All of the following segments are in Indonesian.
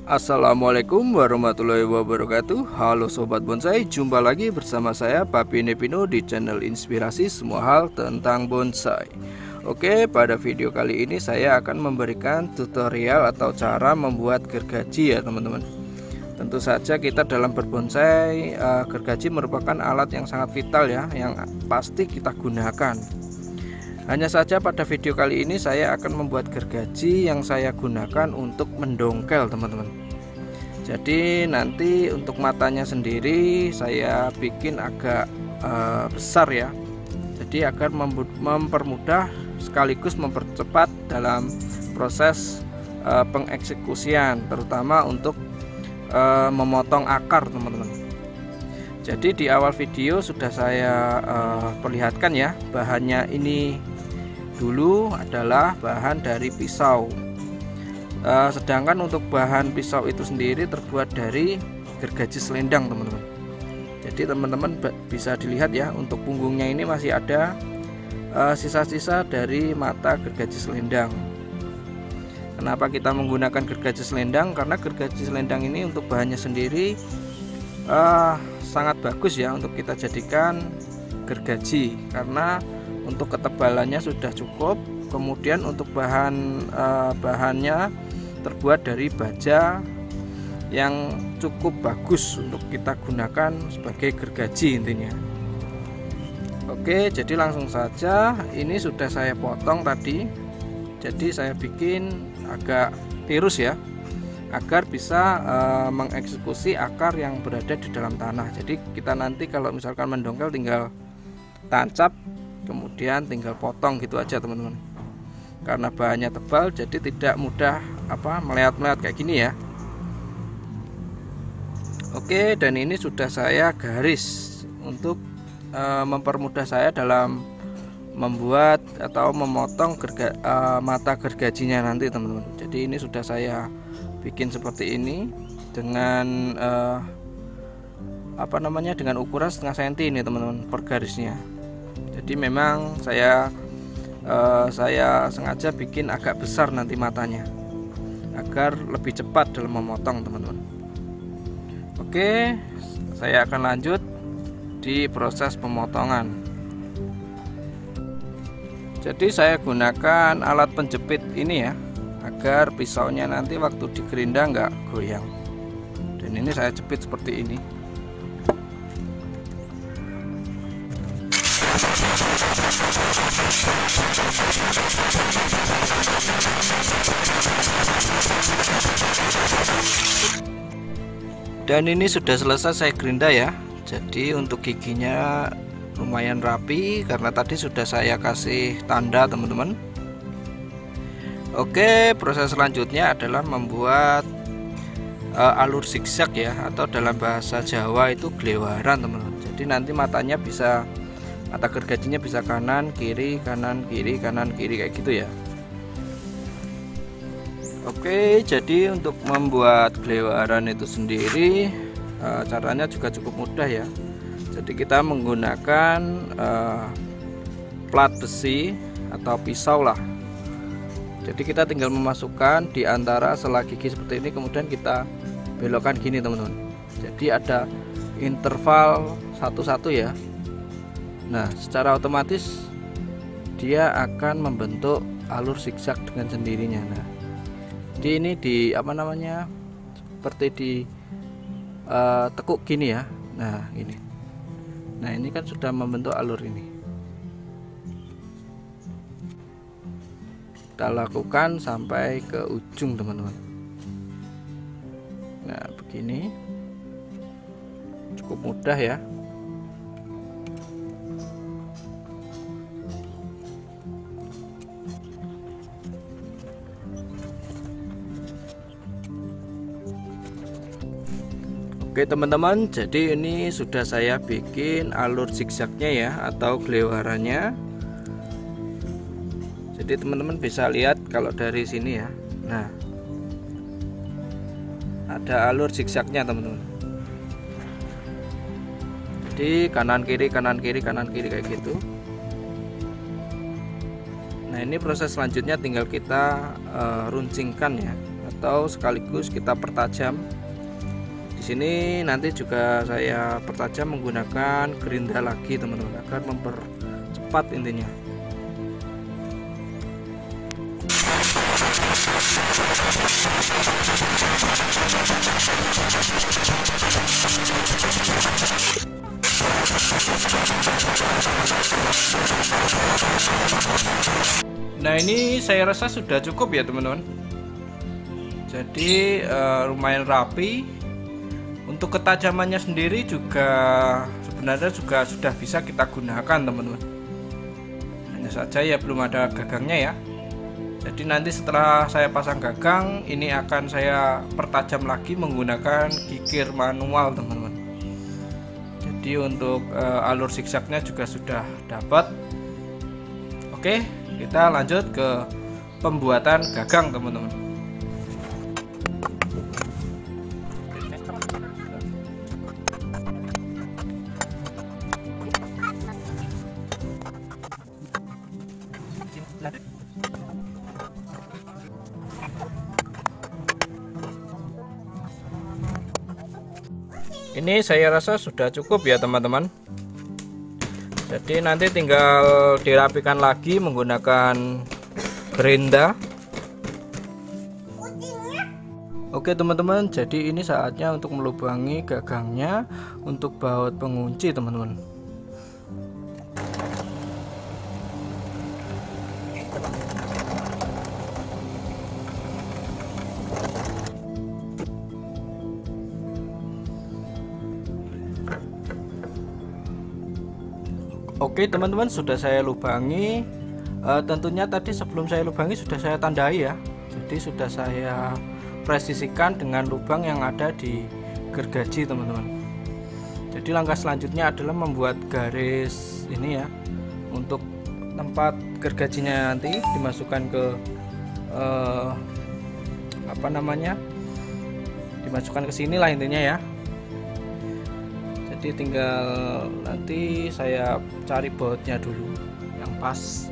Assalamualaikum warahmatullahi wabarakatuh. Halo sobat bonsai, jumpa lagi bersama saya Papi Nepino di channel inspirasi semua hal tentang bonsai. Oke, pada video kali ini saya akan memberikan tutorial atau cara membuat gergaji ya teman-teman. Tentu saja kita dalam berbonsai, gergaji merupakan alat yang sangat vital ya, yang pasti kita gunakan. Hanya saja pada video kali ini saya akan membuat gergaji yang saya gunakan untuk mendongkel teman-teman. Jadi nanti untuk matanya sendiri saya bikin agak besar ya. Jadi agar mempermudah sekaligus mempercepat dalam proses pengeksekusian, terutama untuk memotong akar teman-teman. Jadi di awal video sudah saya perlihatkan ya, bahannya ini dulu adalah bahan dari pisau, sedangkan untuk bahan pisau itu sendiri terbuat dari gergaji selendang teman-teman. Jadi teman-teman bisa dilihat ya, untuk punggungnya ini masih ada sisa-sisa dari mata gergaji selendang. Kenapa kita menggunakan gergaji selendang? Karena gergaji selendang ini untuk bahannya sendiri sangat bagus ya untuk kita jadikan gergaji, karena untuk ketebalannya sudah cukup. Kemudian untuk bahannya terbuat dari baja yang cukup bagus untuk kita gunakan sebagai gergaji intinya. Oke, jadi langsung saja, ini sudah saya potong tadi. Jadi saya bikin agak tirus ya, agar bisa mengeksekusi akar yang berada di dalam tanah. Jadi kita nanti kalau misalkan mendongkel tinggal tancap, kemudian tinggal potong gitu aja teman-teman. Karena bahannya tebal jadi tidak mudah meleot-meleot kayak gini ya. Oke, dan ini sudah saya garis untuk mempermudah saya dalam membuat atau memotong mata gergajinya nanti teman-teman. Jadi ini sudah saya bikin seperti ini dengan dengan ukuran setengah senti ini teman-teman per garisnya. Jadi memang saya sengaja bikin agak besar nanti matanya agar lebih cepat dalam memotong teman-teman. Oke, saya akan lanjut di proses pemotongan. Jadi saya gunakan alat penjepit ini ya, agar pisaunya nanti waktu digerinda nggak goyang. Dan ini saya jepit seperti ini. Dan ini sudah selesai saya gerinda ya. Jadi untuk giginya lumayan rapi karena tadi sudah saya kasih tanda teman-teman. Oke, proses selanjutnya adalah membuat alur zigzag ya, atau dalam bahasa Jawa itu glewaran teman-teman. Jadi nanti mata gergajinya bisa kanan kiri kanan kiri kanan kiri kayak gitu ya. Oke, jadi untuk membuat glewaran itu sendiri caranya juga cukup mudah ya. Jadi kita menggunakan plat besi atau pisau lah. Jadi kita tinggal memasukkan di antara sela gigi seperti ini, kemudian kita belokkan gini teman-teman. Jadi ada interval satu-satu ya. Nah, secara otomatis dia akan membentuk alur zigzag dengan sendirinya. Nah, jadi ini seperti di tekuk gini ya. Nah ini kan sudah membentuk alur ini. Kita lakukan sampai ke ujung teman-teman. Nah begini, cukup mudah ya. Oke teman-teman, jadi ini sudah saya bikin alur zigzagnya ya, atau glewarannya. Jadi teman-teman bisa lihat kalau dari sini ya. Nah, ada alur zigzagnya teman-teman. Jadi kanan kiri kanan kiri kanan kiri kayak gitu. Nah ini proses selanjutnya tinggal kita runcingkan ya. atau sekaligus kita pertajam. Di sini nanti juga saya pertajam menggunakan gerinda lagi teman-teman, agar mempercepat intinya. Nah, ini saya rasa sudah cukup ya teman-teman. Jadi lumayan rapi. Untuk ketajamannya sendiri juga sebenarnya juga sudah bisa kita gunakan teman-teman. Hanya saja ya belum ada gagangnya ya. Jadi nanti setelah saya pasang gagang, ini akan saya pertajam lagi menggunakan kikir manual teman-teman. Jadi untuk alur zigzagnya juga sudah dapat. Oke, kita lanjut ke pembuatan gagang teman-teman. Ini saya rasa sudah cukup ya teman-teman. Jadi nanti tinggal dirapikan lagi menggunakan gerinda. Oke teman-teman, jadi ini saatnya untuk melubangi gagangnya untuk baut pengunci teman-teman. Oke teman-teman, sudah saya lubangi. Tentunya tadi sebelum saya lubangi sudah saya tandai ya. Jadi sudah saya presisikan dengan lubang yang ada di gergaji teman-teman. Jadi langkah selanjutnya adalah membuat garis ini ya, untuk tempat gergajinya nanti dimasukkan ke dimasukkan ke sini lah intinya ya. Jadi tinggal nanti saya cari bautnya dulu yang pas.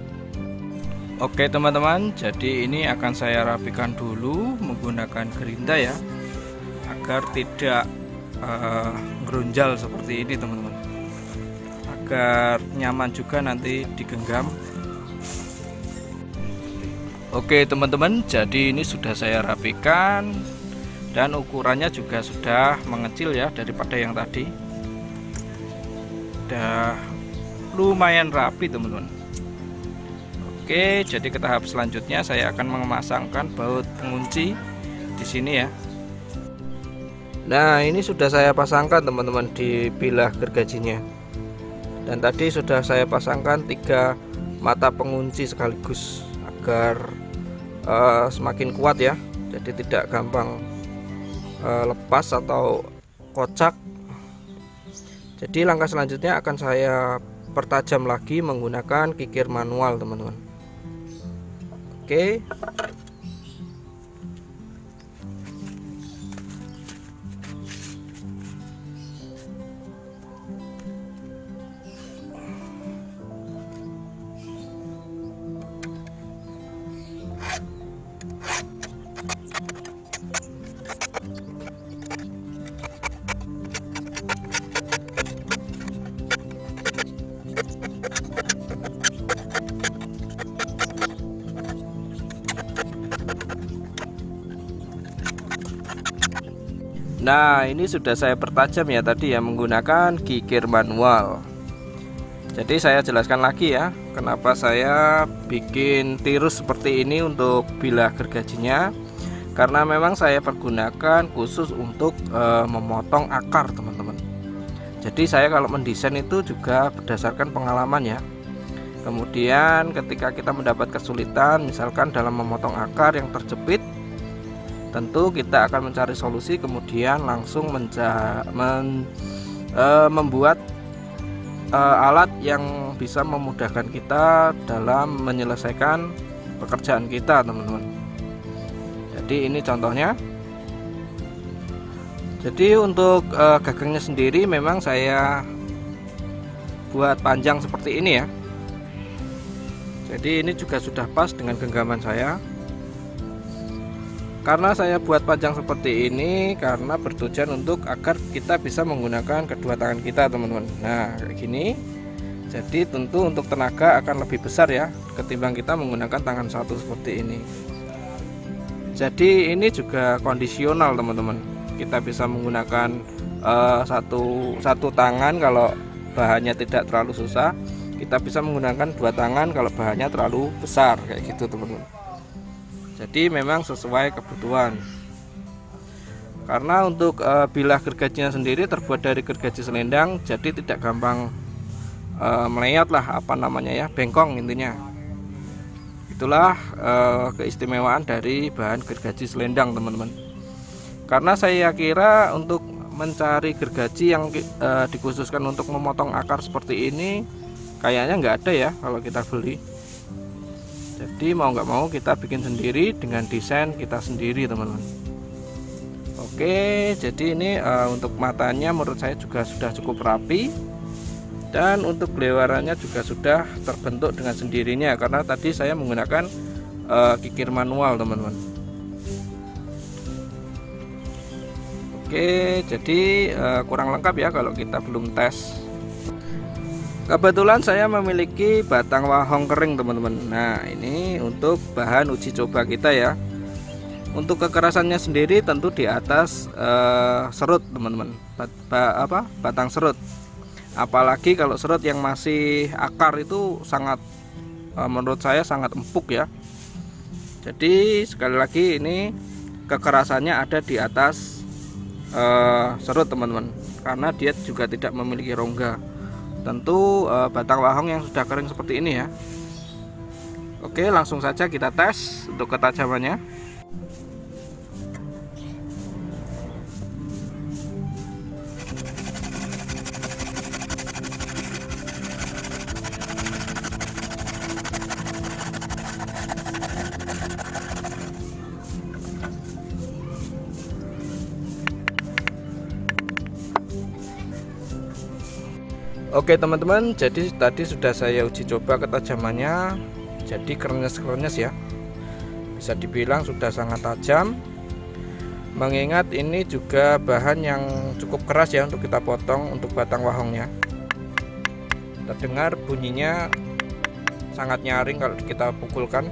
Oke teman-teman, jadi ini akan saya rapikan dulu menggunakan gerinda ya, agar tidak gerunjal seperti ini teman-teman, agar nyaman juga nanti digenggam. Oke teman-teman, jadi ini sudah saya rapikan dan ukurannya juga sudah mengecil ya daripada yang tadi. Udah lumayan rapi teman-teman. Oke, jadi ke tahap selanjutnya saya akan memasangkan baut pengunci di sini ya. Nah, ini sudah saya pasangkan teman-teman di bilah gergajinya. Dan tadi sudah saya pasangkan 3 mata pengunci sekaligus agar semakin kuat ya. Jadi tidak gampang lepas atau kocak. Jadi langkah selanjutnya akan saya pertajam lagi menggunakan kikir manual teman-teman. Oke. Nah, ini sudah saya pertajam ya tadi ya menggunakan kikir manual. Jadi saya jelaskan lagi ya, kenapa saya bikin tirus seperti ini untuk bilah gergajinya. Karena memang saya pergunakan khusus untuk memotong akar teman-teman. Jadi saya kalau mendesain itu juga berdasarkan pengalaman ya. Kemudian ketika kita mendapat kesulitan misalkan dalam memotong akar yang terjepit, tentu kita akan mencari solusi, kemudian langsung membuat alat yang bisa memudahkan kita dalam menyelesaikan pekerjaan kita teman-teman. Jadi ini contohnya. Jadi untuk gagangnya sendiri memang saya buat panjang seperti ini ya. Jadi ini juga sudah pas dengan genggaman saya. Karena saya buat panjang seperti ini karena bertujuan untuk agar kita bisa menggunakan kedua tangan kita, teman-teman. Nah, kayak gini. Jadi tentu untuk tenaga akan lebih besar ya ketimbang kita menggunakan tangan satu seperti ini. Jadi ini juga kondisional, teman-teman. Kita bisa menggunakan satu tangan kalau bahannya tidak terlalu susah. Kita bisa menggunakan dua tangan kalau bahannya terlalu besar, kayak gitu, teman-teman. Jadi memang sesuai kebutuhan. Karena untuk bilah gergajinya sendiri terbuat dari gergaji selendang, jadi tidak gampang melayat lah, apa namanya ya, bengkong intinya. Itulah keistimewaan dari bahan gergaji selendang, teman-teman. Karena saya kira untuk mencari gergaji yang dikhususkan untuk memotong akar seperti ini kayaknya nggak ada ya kalau kita beli. Jadi mau nggak mau kita bikin sendiri dengan desain kita sendiri, teman-teman. Oke, jadi ini untuk matanya menurut saya juga sudah cukup rapi, dan untuk belewarannya juga sudah terbentuk dengan sendirinya karena tadi saya menggunakan kikir manual, teman-teman. Oke, jadi kurang lengkap ya kalau kita belum tes. Kebetulan saya memiliki batang wahong kering, teman-teman. Nah, ini untuk bahan uji coba kita ya. Untuk kekerasannya sendiri tentu di atas serut, teman-teman. Batang serut. Apalagi kalau serut yang masih akar itu sangat menurut saya sangat empuk ya. Jadi sekali lagi ini kekerasannya ada di atas serut, teman-teman. Karena dia juga tidak memiliki rongga. Tentu batang wahong yang sudah kering seperti ini ya. Oke, langsung saja kita tes untuk ketajamannya. Oke, teman-teman, jadi tadi sudah saya uji coba ketajamannya. Jadi krenyes-krenyes ya, bisa dibilang sudah sangat tajam. Mengingat ini juga bahan yang cukup keras ya untuk kita potong untuk batang wahongnya. Terdengar bunyinya sangat nyaring kalau kita pukulkan.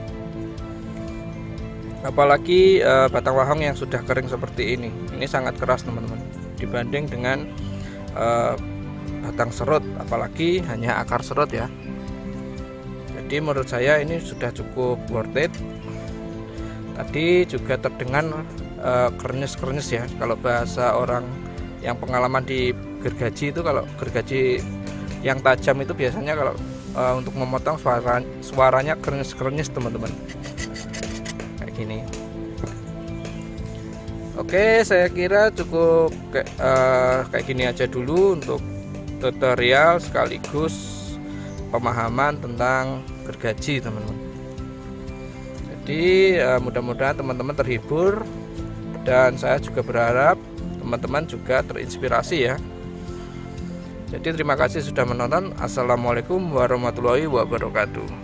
Apalagi batang wahong yang sudah kering seperti ini sangat keras, teman-teman, dibanding dengan batang serut, apalagi hanya akar serut ya. Jadi menurut saya ini sudah cukup worth it. Tadi juga terdengar krenyes-krenyes ya. Kalau bahasa orang yang pengalaman di gergaji itu, kalau gergaji yang tajam itu biasanya kalau untuk memotong suaranya krenyes-krenyes, teman-teman. Kayak gini. Oke, saya kira cukup kayak gini aja dulu untuk tutorial sekaligus pemahaman tentang gergaji, teman-teman. Jadi mudah-mudahan teman-teman terhibur, dan saya juga berharap teman-teman juga terinspirasi ya. Jadi terima kasih sudah menonton. Assalamualaikum warahmatullahi wabarakatuh.